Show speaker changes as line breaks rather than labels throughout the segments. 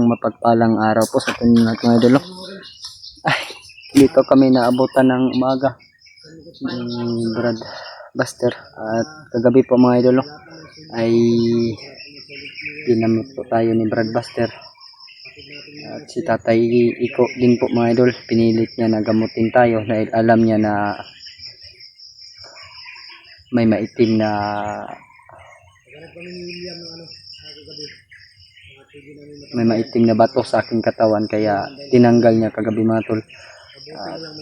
mapagpalang araw po sa ating lahat mga idol. Ay, dito kami naabutan ng umaga ng Brad Buster at kagabi po mga idol ay ginamit po tayo ni Brad Buster at si Tatay Iko din po mga idol, pinilit niya na gamutin tayo dahil alam niya na may maitim na bato sa aking katawan, kaya tinanggal niya kagabi mga tol.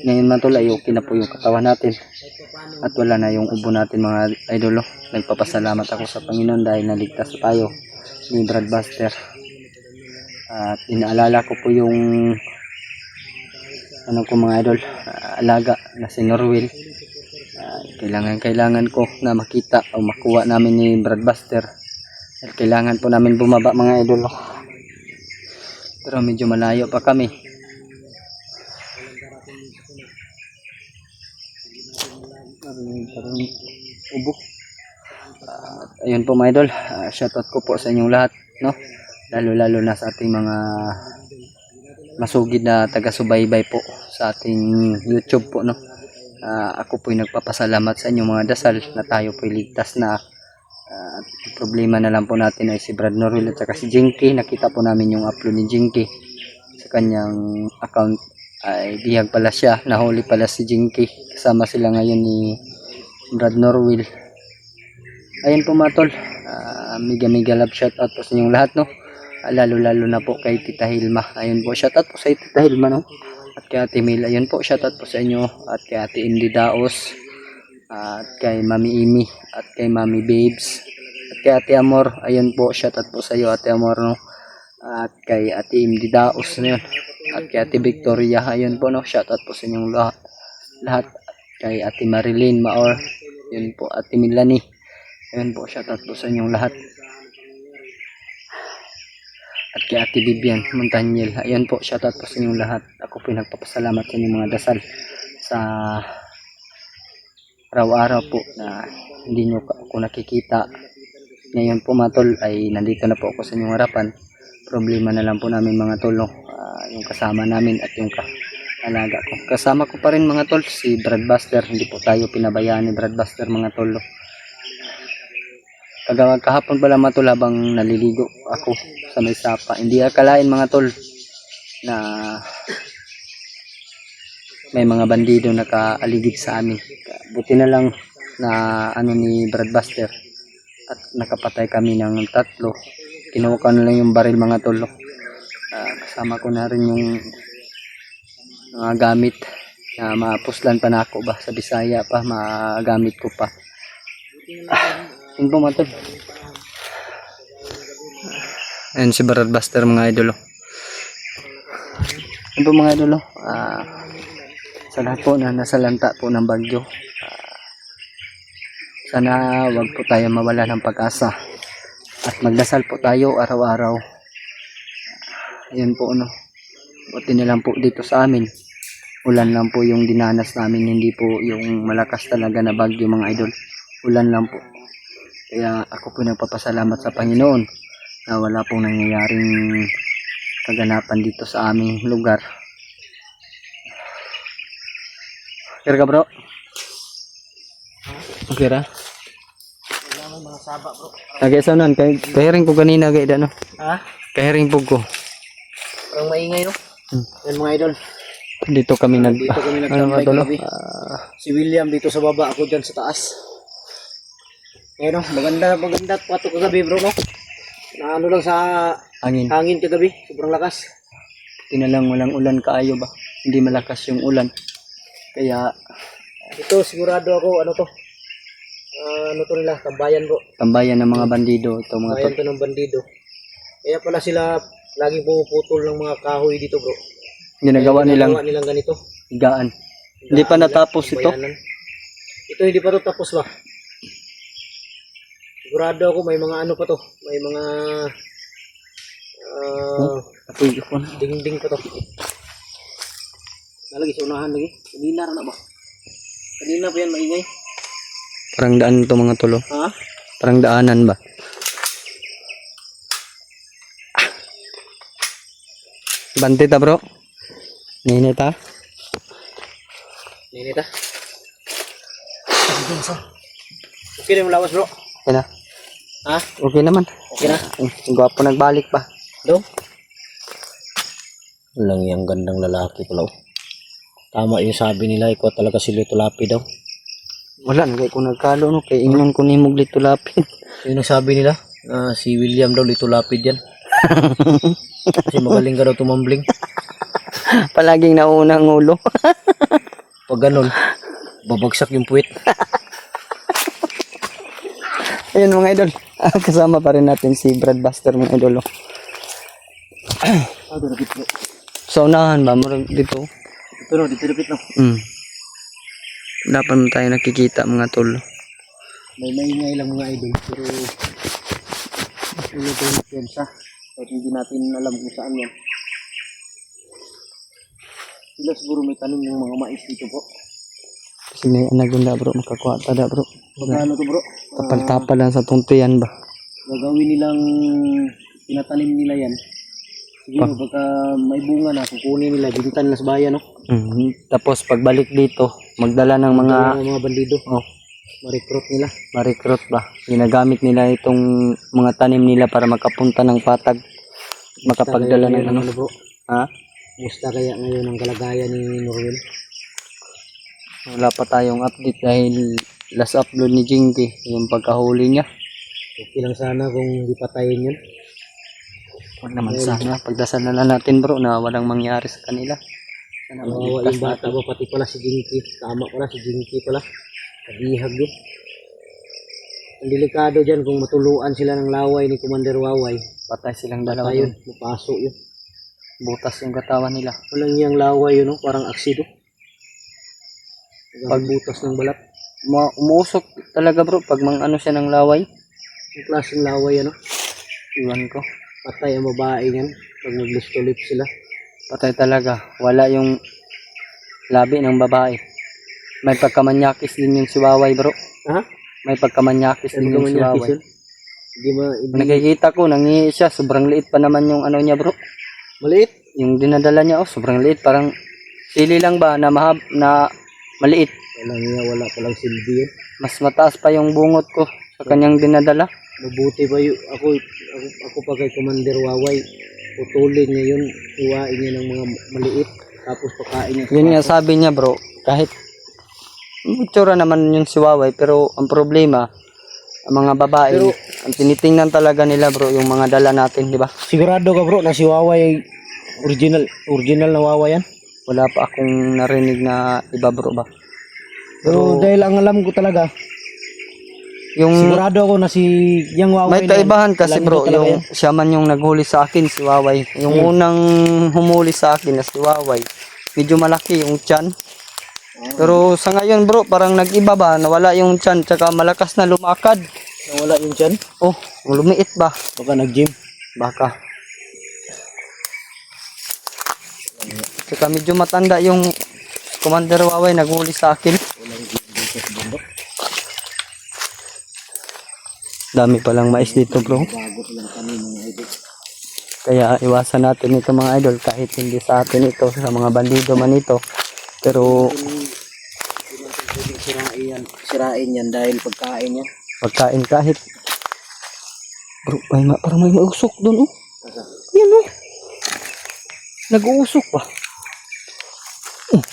Ngayon mga tol ay okay na po yung katawan natin at wala na yung ubo natin mga idolo. Nagpapasalamat ako sa Panginoon dahil naligtas tayo ni Brad Buster. At inaalala ko po yung ano ko mga idol, alaga na si Norwell. Kailangan ko na makita o makuha namin ni Brad Buster. At kailangan po namin bumaba mga idol, pero medyo malayo pa kami. Parang ubo. Ayun po mga idol, shoutout ko po sa inyong lahat, no? Lalo na sa ating mga masugid na taga-subaybay po sa ating YouTube po, no? Ako po'y nagpapasalamat sa inyong mga dasal na tayo po'y ligtas na. Problema na lang po natin ay si Brad Norwell at saka si Jinky. Nakita po namin yung upload ni Jinky sa kanyang account, ay bihag pala siya, nahuli pala si Jinky. Kasama sila ngayon ni Brad Norwell. Ayun po mga tol, mega love shoutout po sa inyong lahat, no? Lalo na po kay Tita Hilma. Ayun po, shoutout po sa Tita Hilma, no? At kay Ate Mil, ayun po, shoutout po sa inyo. At kay Ate Indy Daos, at kay Mami Imi, at kay Mami Babes, at kay Ate Amor. Ayun po, shoutout po sa iyo Ate Amor, no? At kay Ate Indy Daos na yun. At kay Ate Victoria, ayun po, no? Shoutout po sa inyong lahat. Kay Ate Marilyn Maor, ayun po, Ate Milani, ayun po, shoutout po sa inyong lahat. At kay Ate Vivian Montaniel, ayun po, shoutout po sa inyong lahat. Ako po nagpapasalamat sa inyong mga dasal sa araw-araw po na hindi nyo ako nakikita. Ngayon po mga tol ay nandito na po ako sa inyong harapan. Problema na lang po namin mga tol, no? Yung kasama namin at yung alaga ko. Kasama ko pa rin mga tol si Brad Buster. Hindi po tayo pinabayaan ni Brad Buster mga tol, no? Kahapon pala mga tol, habang naliligo ako sa may sapa, hindi akalain mga tol na may mga bandido nakaaligid sa amin. Buti na lang na ano ni Brad Buster at nakapatay kami ng 3. Kinuha ko na lang yung baril mga tol. Kasama ko na rin yung mga gamit na mapuslan pa na ako ba sa Bisaya pa, magamit ko pa. Yun po mga tol. Ayan si Brad Buster mga idolo. Yun po mga idolo. Sa lahat po na nasa lanta po ng bagyo, sana wag po tayo mawala ng pag-asa at magdasal po tayo araw-araw. Ayun po, no? Buti na lang po dito sa amin, ulan lang po yung dinanas namin, hindi po yung malakas talaga na bagyo mga idol. Ulan lang po. Kaya ako po nagpapasalamat sa Panginoon na wala pong nangyayaring kaganapan dito sa aming lugar. Okay ka bro? Okay ra?
Kailangan mga saba bro.
Okay, so nun, kahiring po kanina kaya no?
Ha?
Kahiring po ko.
Parang maingay no? Yan mga idol.
Dito kami
nagtambay kagabi. Si William dito sa baba, ako dyan sa taas. Ngayon no, maganda pato kagabi bro no? Na ano lang sa hangin kagabi, sobrang lakas.
Tinalang walang ulan kaayo ba? Hindi malakas yung ulan. Kaya
ito sigurado ako ano to nila, tambayan bro.
Tambayan ng mga bandido ito mga
tambayan to ng bandido. Kaya pala sila laging puputol ng mga kahoy dito bro.
Ginagawa nilang
ganito.
higaan. Hindi pa natapos ito.
Ito hindi pa to tapos ba? Sigurado ako may mga ano pa to. May mga dingding pa to. Nalagi sa unahan lagi. Kanina na ba? Kanina pa yan maingay.
Parang daan to mga tulo.
Ha?
Parang daanan ba? Bante ta bro. Ninit ha.
Ninit ah. Okay na yung lawas bro.
Okay na.
Ha?
Okay naman.
Okay na.
Gwapo nagbalik pa.
Do? Lang yung gandang lalaki pala. Tama yung sabi nila, ikaw talaga si Lito Lapid daw.
Wala na kay ko nagkalo no kay ingon ko nimog Lito Lapid.
Yun ang sabi nila, si William daw Lito Lapid yan. Kasi magaling ka daw tumambling.
Palaging nauna ang ulo.
Pag ganun, babagsak yung puwit.
Ayun mga idol. Kasama pa rin natin si Brad Buster mga idol. Oh.
Dito bro.
Sa unahan ba? Murag dito.
Ito no, dito dapit no.
Dapat mo tayo nakikita mga tol.
May maingay lang mga idol, pero ito yung pensa. Kahit hindi natin alam kung saan yan. Sila siguro may tanim ng mga mais dito po.
Kasi may anagunda bro. Makakuha tada bro.
Magkano to bro?
Tapal-tapal lang sa tungtiyan ba?
Gagawin nilang tinatanim nila yan. Siguro baka may bunga na, kukunin nila, bintan nila sa bayan no?
Tapos pagbalik dito, magdala ng
Mga bandido.
Oh,
Ma-recruit nila.
ma-recruit ba? Ginagamit nila itong mga tanim nila para makapunta ng patag. Makapagdala ng ano.
Bro?
Ha?
Musta kaya ngayon ang kalagayan ni Norwin?
Wala pa tayong update dahil last upload ni Jinky, yung pagkahuli niya.
Okay lang sana kung hindi patayin yun.
Huwag naman sana. Pagdasal na lang natin bro na walang mangyari sa kanila. Sana
Kawawa
maligtas
yung bata
natin.
ba, pati pala si Jinky. Tama pala si Jinky pala. Kabihag yun. Ang delikado dyan kung matuluan sila ng laway ni Commander Waway.
Patay silang dalawa.
Ayun, mapaso yun.
Butas yung katawan nila.
Walang niyang laway yun, no? Parang aksido. Pagbutas ng balat.
Umuusok talaga bro pag ano siya ng laway.
Yung klaseng laway, ano?
Iwan ko.
Patay ang babae niyan pag mag-lips-to-lip sila.
Patay talaga. Wala yung labi ng babae. May pagkamanyakis din yung si Waway bro.
Ha?
May pagkamanyakis din yung si Waway.
Hindi ba,
Nakikita ko, nangihi siya. Sobrang liit pa naman yung ano niya bro.
maliit?
Yung dinadala niya, oh, sobrang liit. Parang sili lang ba na maliit.
Wala palang silbi yun.
Mas mataas pa yung bungot ko sa kanyang dinadala.
Mabuti ba yun? Ako pa kay Commander Waway. Putulin niya yun. Iwain niya ng mga maliit. Tapos pakain niya.
Yun nga sabi niya bro, kahit itsura naman yung si Waway, pero ang problema, ang mga babae,
Pero,
ang tinitingnan talaga nila bro, yung mga dala natin, di ba?
sigurado ka bro na si Waway original na Waway yan?
Wala pa akong narinig na iba bro ba.
Pero dahil ang alam ko talaga,
Yung
sigurado ako na si Yang Waway
may kaibahan kasi
alam
bro,
ko talaga
yung siya man yung naghuli sa akin, si Waway. Yung unang humuli sa akin na si Waway, medyo malaki yung tiyan. Pero sa ngayon bro, parang nag-iba ba, nawala yung tiyan, tsaka malakas na lumakad.
Nawala yung tiyan?
Oh, lumiit ba?
Baka nag-gym.
Baka. Tsaka medyo matanda yung Commander Waway naghuli sa akin. Dami palang mais dito bro. Kaya iwasan natin ito mga idol kahit hindi sa atin ito, sa mga bandido man ito. Pero
Sirain yan dahil pagkain yan.
pagkain kahit bro, parang may usok doon oh. Yan oh. Nag-uusok pa.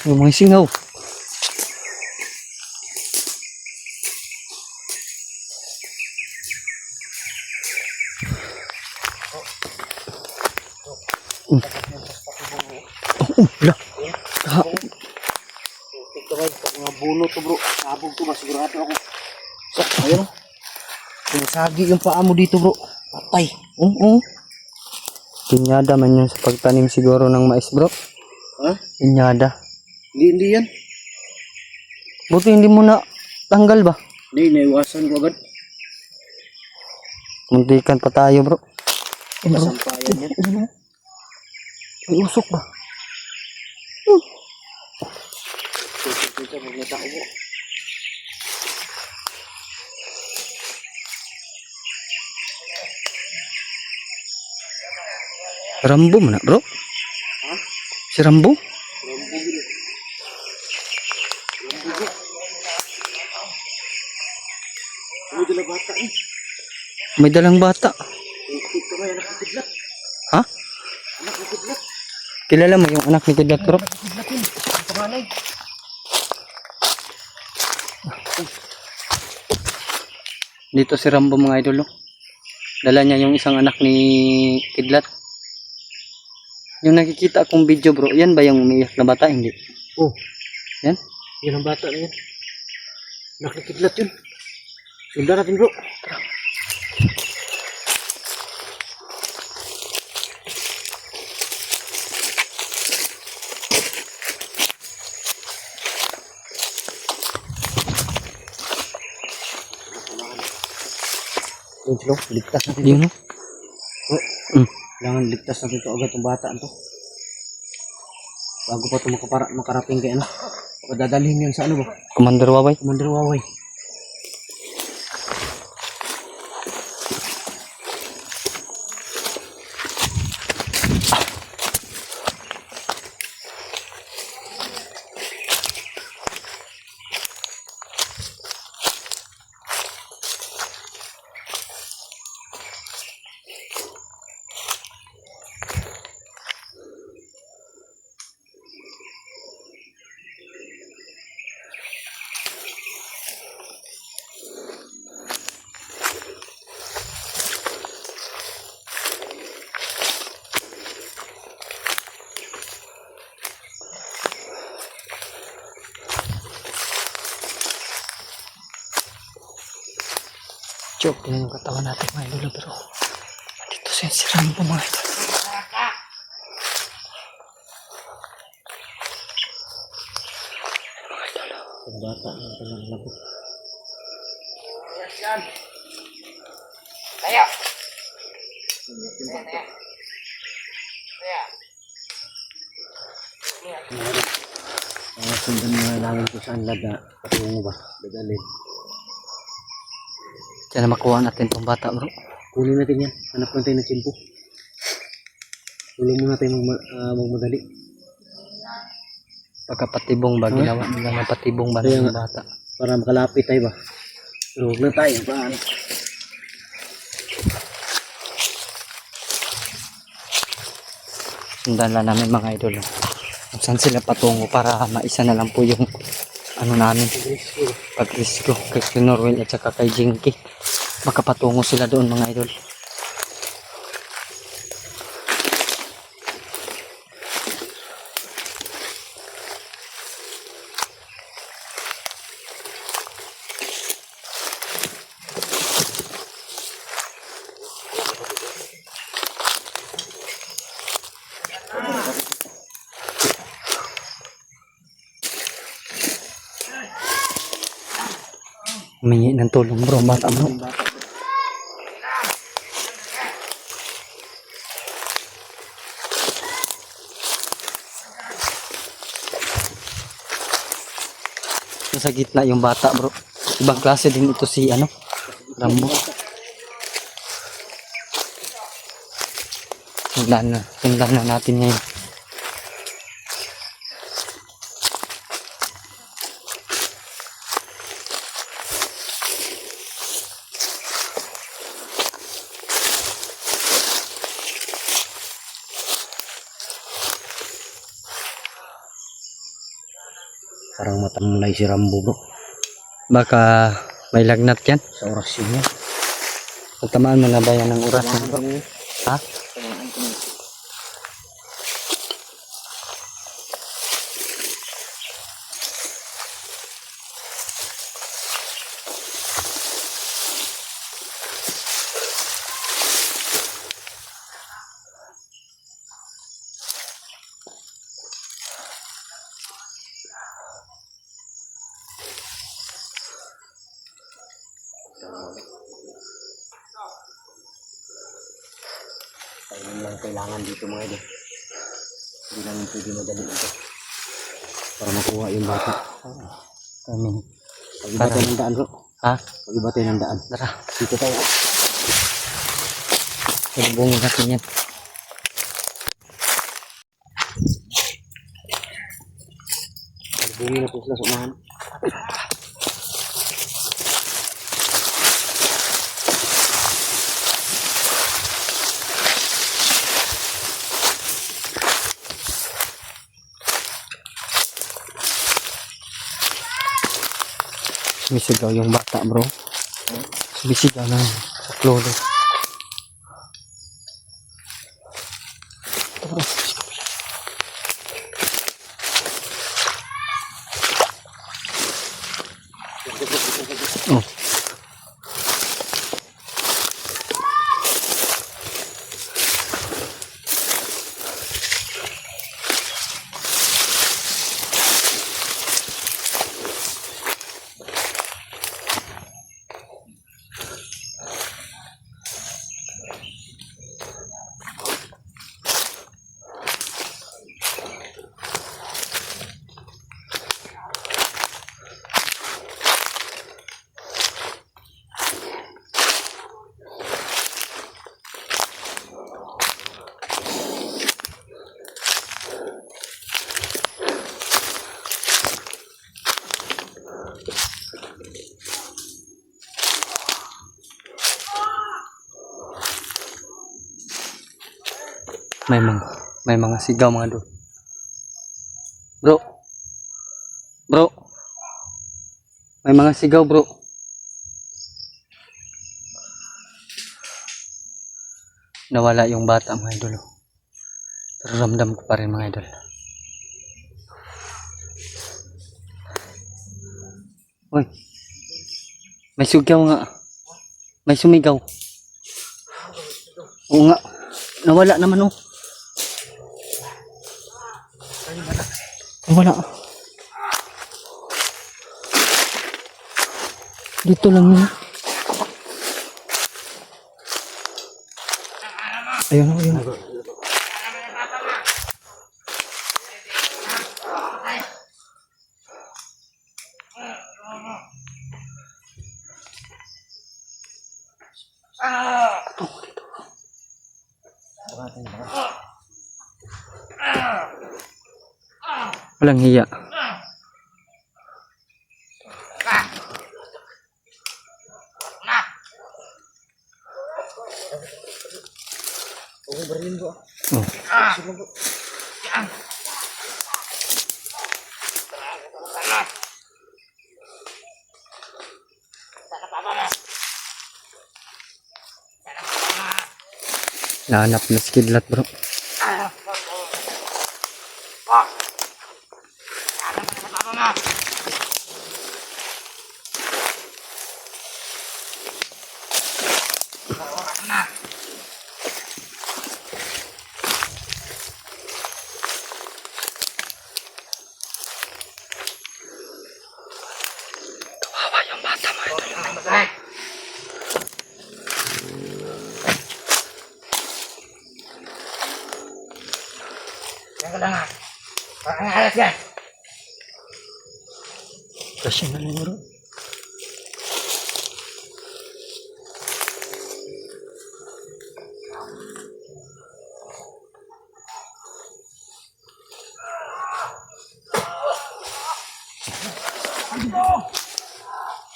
Yung mga singaw. Lah.
Ito guys, pag mga bulo to bro, sabog to ba, sigurado ako. Ayun o. Sinasagi yung paa mo dito bro. Patay.
Pinyada man yan sa pagtanim siguro ng mais bro.
Ha?
Pinyada.
Hindi yan.
Buti hindi mo na tanggal ba?
Hindi, naiwasan ko agad.
Muntikan pa tayo bro. Bro,
Kasampayan yan.
may usok ba?
Ito, magnata ko bro.
Rambo mo na bro. Si Rambo?
May dala bata eh.
May dalang bata.
Ito may anak ni Kidlat.
Ha?
Anak ni Kidlat.
Kilala mo yung anak ni Kidlat bro?
Kidlat yun. Ang panganay.
Dito si Rambo mga idol. Oh. Dala niya yung isang anak ni Kidlat. Yung nakikita akong video bro, yan ba yung umiiyak na bata? Hindi.
Oh.
Yan?
Yan ang bata na yan. Anak ni Kidlat yun. Sundan natin bro. Yun sila, ligtas natin.
Yun.
Oh.
Mm.
Kailangan ligtas natin ito agad ang bata to. Bago pa ito makarating kay ano. Dadalhin yan sa ano ba?
Commander Waway.
Commander Waway.
Joke din yung katawan natin mga idol pero dito si Rambo mga idol.
Ang bata na talagang lagot. Sundan na namin kung saan lada. Patungo ba? Dadalhin.
Diyan na makuha natin tong bata bro.
Kunin natin yan. Hanap lang tayo ng tsimpo. Tulong muna tayo magmadali.
Pagkapatibong ba ginawa nila na patibong ba
Kaya
ng
nga.
bata.
Para makalapit tayo ba? Pero huwag na tayo. Paano?
Sundan lang namin mga idol. Kung saan sila patungo para maisa na lang po yung ano namin. Pag-risko kay Norwell at saka kay Jinky. Makapatungo sila doon mga idol. Humingi ng tulong bro, bata bro. Sa gitna yung bata bro. Ibang klase din ito si ano, Rambo. Sundan na natin ngayon.
Parang matamlay si Rambo bro.
Baka may lagnat yan.
Sa orasyon niya.
Pagtamaan mo na ba yan ng oras bro? Ha?
Ayun lang kailangan dito mga idol. Hindi namin pwede madali ito. Para makuha yung bata.
Kami.
Pag-iba tayo ng daan bro.
Ha?
Pag-iba tayo ng daan.
Tara.
Dito tayo.
Hubungin natin yan.
Bumi na po sila sa umahan.
Sumisigaw yung bata, bro. Sumisigaw na sa kloro. Oh. May mga sigaw mga idol. Bro. Bro. May mga sigaw, bro. Nawala yung bata mga idol. Pero ramdam ko pa rin mga idol. Uy. May sigaw nga. May sumigaw. Oo nga. Nawala naman oh. Nawala. Dito lang yun. Ayun, ayun. Walang hiya. Oh. Nahanap na si Kidlat, bro. Kawawa yung bata mo ito. Kasi na lang, bro.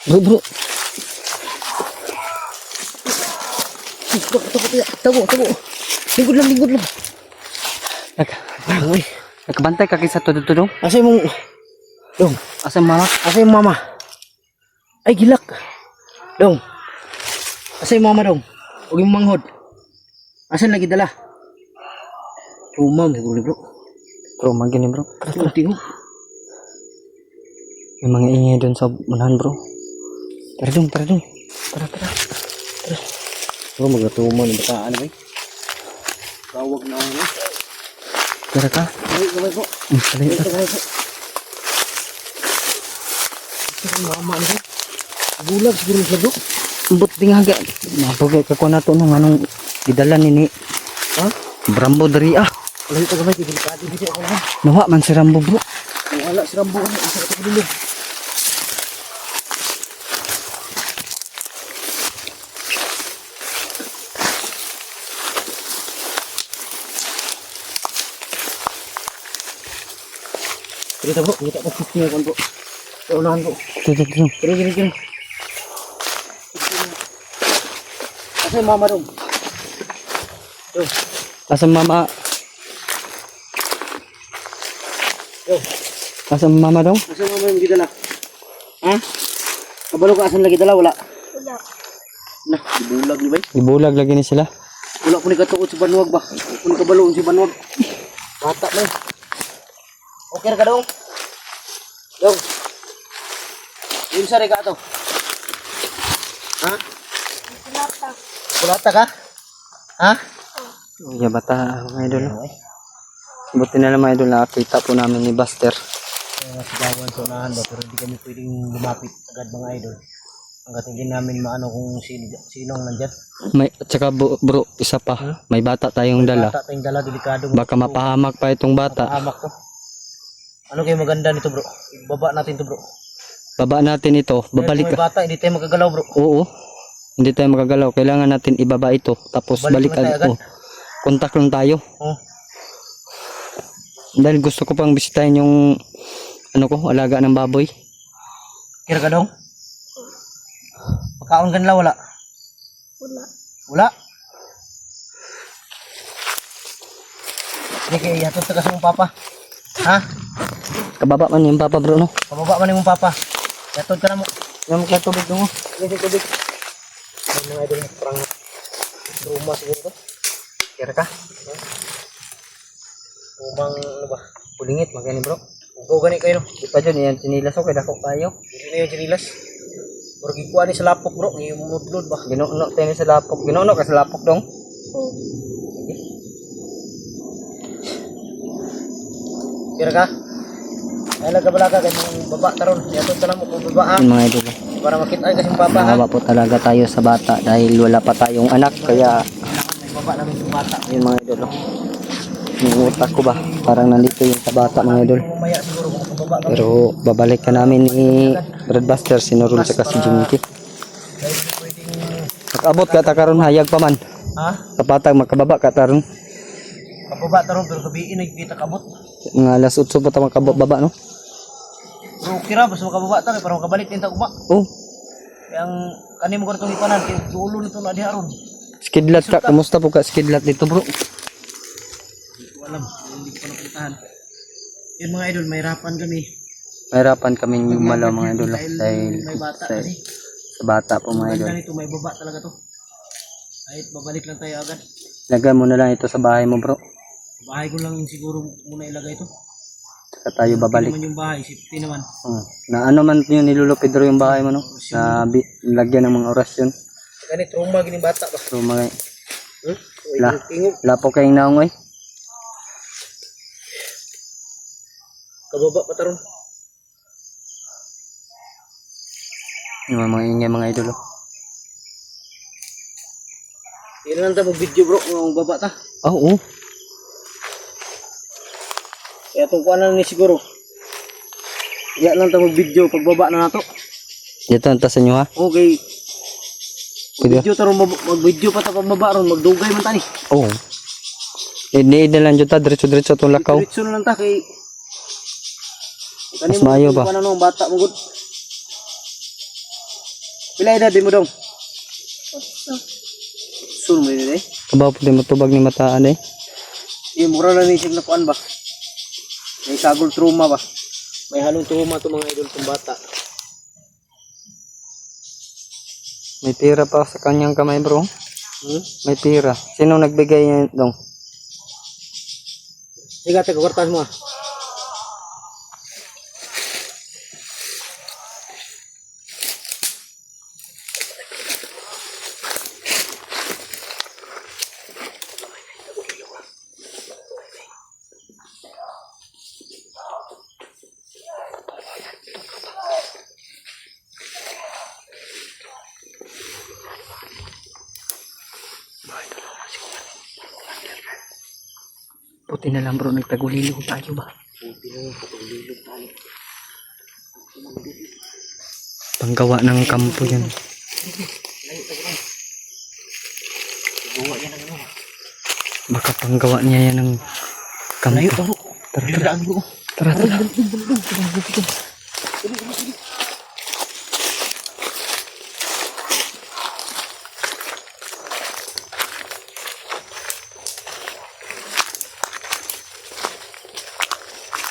Bro. Tago. Lingkod lang. Nakabantay ka kaysa todo dong.
Asa mong dong,
Asa mama?
asa yung mama? Ay gilak. Dong. Asa yung mama dong? Huwag yung manghod. Asa lagi dala? Rumam siguro bro.
Bro, magini bro.
Tingog.
May mga ingay doon sa unahan bro. Tara dong. Tara.
Bro, magatuman ng bataan eh. Tawag na ako.
Tara ka.
Gawin po.
Salay ka.
Ito yung mama ano ba? Bulag siguro siya bro.
Ambot dingaga. Mapagay ka ko na to nung anong gidala nini.
Ha?
Brambo dari ah.
Wala ito gamay, delikado dito ako lang.
Nawa man si Rambo bro.
Wala si Rambo. Isa ito dulu. Dito bro, kita ko fix niya bro. Sa unahan bro.
Ito.
Kiri. Asa yung mama dong? Yo.
Asam mama.
Yo.
Asam mama dong?
Asa yung mama yung gidala? Ha? Kabalo ka asan lagi dala? Wala. Nah, dibulag ni bay.
Ibulag lagi ni sila.
Wala po ni katuod si Banwag ba? Wala po ni kabaloon si Banwag. Bata na yun. Okay ka dong? Dong. Yun sa rega to. Ha? Kulata ka? Ha?
Iya bata mga idol. Buti na lang mga idol, nakakita po namin ni Buster.
Sigawan sa unahan ba? Pero hindi kami pwedeng lumapit agad mga idol. Hanggat hindi namin maano kung sino ang nandyan.
May, at saka bro, isa pa. May bata tayong dala.
Bata tayong dala, delikado.
Baka mapahamak pa itong bata.
Hamak to. Ano kayo maganda nito bro? Ibaba natin to bro.
Baba natin ito. Babalik
May
ka.
bata, hindi tayo magagalaw bro.
Oo. Hindi tayo magagalaw. Kailangan natin ibaba ito. Tapos
Balik
balik
naman tayo
agad.
agad.
Oh. Kontak lang tayo.
Oh.
Dahil gusto ko pang bisitahin yung ano ko, alaga ng baboy.
Kira ka dong? Makaon ka nila wala? Wala? Hindi kayo yatod ka sa mong papa. Ha?
Kababa man yung papa bro no.
Pababa man yung mong papa. Yatod ka na mo.
Yung kaya tubig mo.
Sige, tubig. Ano nga idol, parang rumah siguro to. Kira ka? Umang ano ba?
Pulingit, magani bro.
Ugo gani kayo no?
Di pa dyan, yan sinilas o kaya dako kayo.
Hindi na yung chinilas. Pero gikuha ni sa lapok bro, yung mudlod ba?
Ginuno tayo sa lapok. Ginuno ka sa lapok dong.
Kira ka? Ay nagkabalaga kay mong baba taron. Yatod ka na mo kung baba ha.
Yun mga idol.
Para makita ay kasi yung papa ha.
Mahawa po talaga tayo sa bata dahil wala pa tayong anak. Kaya
May baba namin yung bata.
yun mga idol. Yung utak ko ba? Parang nandito yung sa bata mga idol.
Mamaya siguro kung baba ka.
Pero babalik ka namin ni Red Buster, si Norul sa si Junki.
Dahil hindi pwedeng
Nakabot ka ta karon hayag pa man.
ha?
Kapatag makababa ka taron.
Kababa taron pero gabi kita kabot.
Mga alas 8 pa ta makabot baba no.
Pero kira basta makababa ta kay para makabalik din ta kuba.
Oh,
Yang kanin mo ko itong ipanan kay dulo nito na diha ron.
skidlat ka. Kumusta po ka skidlat dito bro?
Alam, hindi ko pa napuntahan. Yun mga idol, mahirapan kami.
Mahirapan kami malaw mga idol dahil
may bata
sa,
kasi.
sa bata po mga idol.
Ganda nito, may baba talaga to. Kahit babalik lang tayo agad.
Lagay mo na lang ito sa bahay mo bro.
Bahay ko lang siguro muna ilagay ito.
Saka tayo babalik.
Naman yung bahay, safety naman.
Na ano man yun nilulupid ro yung bahay mo no. Na lagyan ng mga orasyon.
Ganit, trauma gining bata ba?
So mga
La. Ingog.
lapo kayong naong oy.
Kababa pa taron.
Yung mga ingay mga idol. Oh.
Hindi lang tayo mag-video bro, ng baba ta.
Oo.
Kaya itong kuha na ni siguro. Kaya lang tayo mag-video pagbaba na nato.
Dito ang sa inyo ha.
Okay.
Pwede.
Video taron mag-video pa ta pagbaba ron, magdugay man tani.
Oo. Hindi na lang dyan ta. Diretso-diretso itong lakaw.
Diretso na lang ta kay
Mas maayo ba?
Ano nung bata mo gud? Pila edad di mo dong? Sun mo yun eh.
Kabaw po din matubag ni mataan eh.
Yung mura na nisip na kuan ba? May sagol trauma ba? May halong trauma to mga idol tong bata.
May pira pa sa kanyang kamay bro. May pira. Sino nagbigay niya dong?
Sige, tayo kwartas mo ah.
Buti na lang bro, nagtagulilong tayo ba? Panggawa ng kampo yan. Baka panggawa niya yan ng kampo. Tara.
Daan bro.
Tara.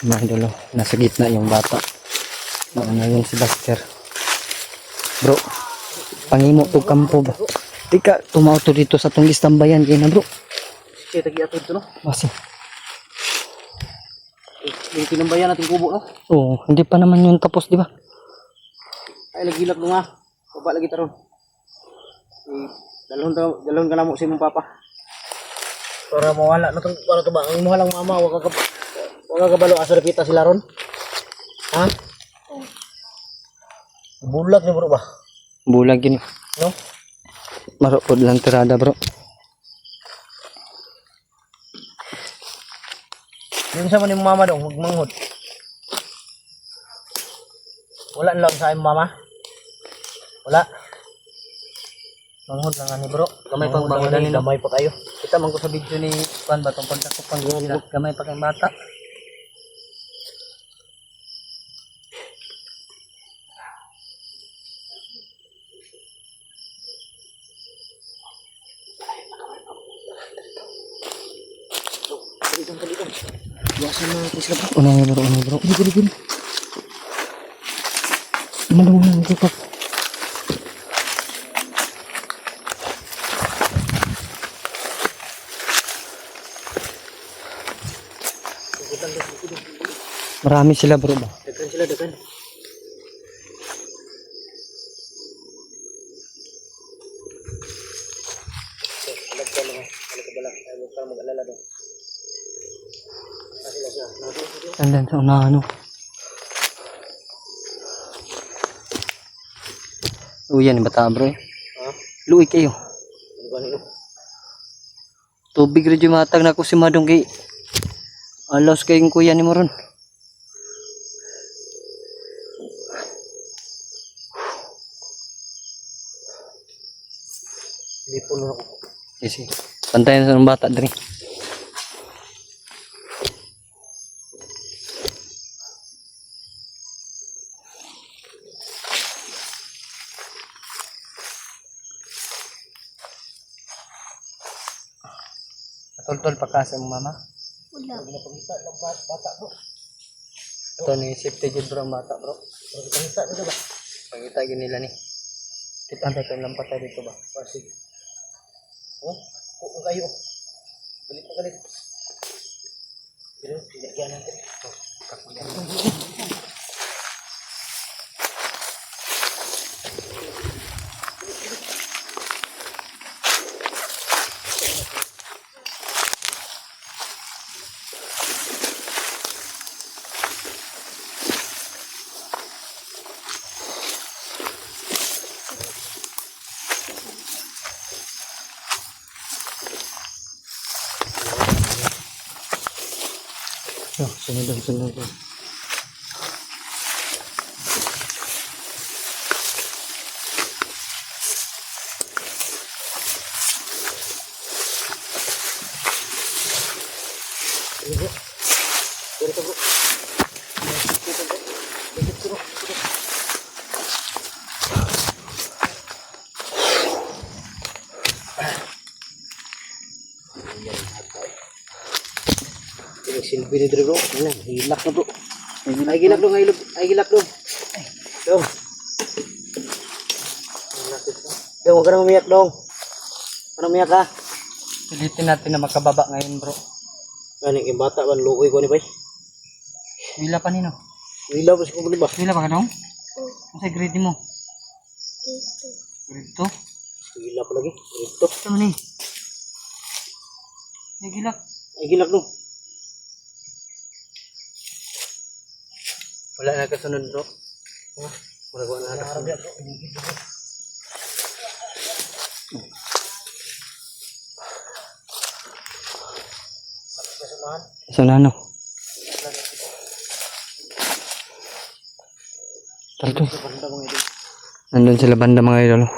Mga idol, oh, nasa gitna yung bata. Nauna yung si Buster. Bro, pangimo to kampo ba? Di ka tumauto dito sa tong istambayan kaya na bro.
Siya tagi ato ito no.
Basta.
Yung tinambayan natin kubo no.
Oo, hindi pa naman yun tapos di ba?
Ay lagilak mo nga. Baba lagi taron. Dalon ka na mo si mong papa. Para mawala na tong para to ba ang imuha lang mama wa ka kabalo asar kita sila ron. Ha? Bulag ni bro ba?
Bulag yun.
No?
Marupod lang tirada bro.
Yung sa man yung mama daw, huwag manghod. Wala lang sa imong mama. Wala. Manghod lang ani bro.
Gamay pang bangunan nino.
Gamay pa kayo.
Kita man ko sa video ni Juan ba tong pagkakupang sila. Gamay pa kayong bata.
Biasa na natin sila bro.
Unay bro. Gini. Madungan ko pa. Marami sila bro ba?
Dekan sila dekan.
Andan sa unahan no. Uyan bata bro.
Ha?
Luoy kayo.
Ano ba nito?
Tubig rin matag na ko si Madong kay alos kayong kuya ni Moron.
Lipon na ako.
Yes, pantayan sa ng bata diri. Tol pa ka sa mong mama.
Wala. Pinapakita ng bata bro.
Ito ni safety jud bro ang bata bro.
Pinapakita nila ba?
Pangita gid nila ni. Kita antay kay lampat tayo dito ba.
Pasig. Oh, kung kayo. Galit na galit. Pero pinagyan natin.
Sunod.
Silbi ni bro. Ayan, hilak na bro. Ay gilak dong, ay gilak dong. Dong. Dong, huwag ka na umiyak dong. Ano umiyak ka?
Pilitin natin na makababa ngayon bro.
Ano yung bata ba? Lukoy ko ni bay.
Wila pa nino.
Wilaw pa si kumuli ba?
Wila pa ka dong? Ano sa grade mo? Grade 2?
Wilaw pa lagi. Ito.
Ito man eh. Nagilak.
Ay gilak dong.
Wala na kasunod bro. Wala na kasunod. Sana ano? Tara to. Nandun sila banda mga idol.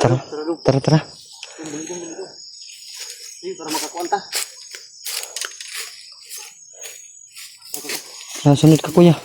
Tara.
Para makakuanta.
Sunod ka kuya.